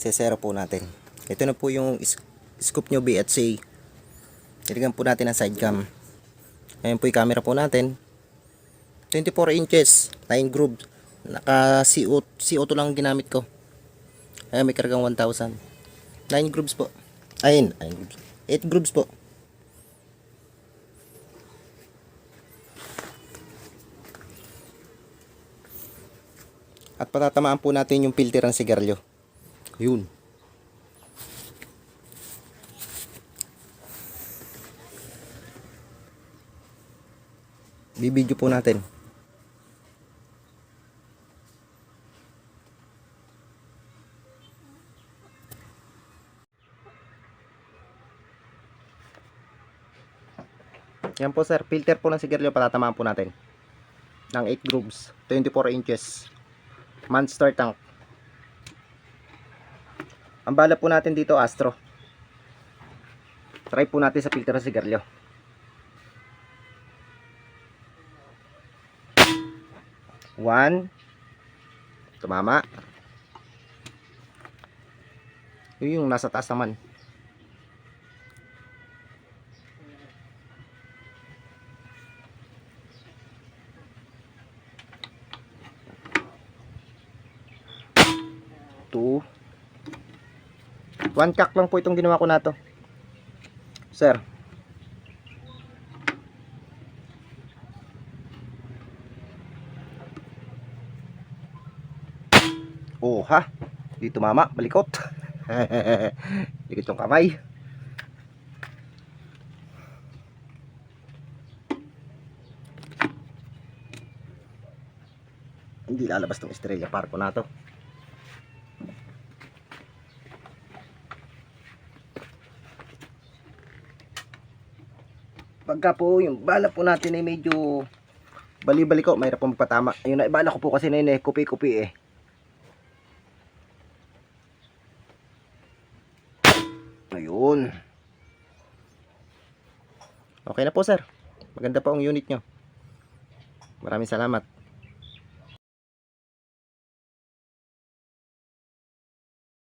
sesero po natin. Ito na po yung scoop nyo BHC. Nilagyan po natin ang side cam. Ayan po yung camera po natin. 24 inches, 9 grooves. Naka CO2 lang ginamit ko. Ayan, may kargang 1,000. 9 grooves po. Ayun, 9 grooves. 8 grooves po. At patatamaan po natin yung filter ng sigarilyo. Yun. Bibidyo po natin. Yan po sir, filter po ng sigarilyo, patatamaan po natin. Ng 8 grooves, 24 inches. Monster tank. Ang bala po natin dito Astro. Try po natin sa filter ng sigarilyo. One. Tumama. Yung nasa taas naman. Two. One cock lang po itong ginawa ko na to. Sir. Oh ha. Di tumama. Balikot. Likot yung kamay. Hindi lalabas tong Estrella Parco na to. Pagka po yung bala po natin ay medyo bali-bali ko, mayroon pong magpatama. Ayun na, ibala ko po kasi na yun eh, kupi-kupi eh. Ayun. Okay na po sir. Maganda po ang unit nyo. Maraming salamat.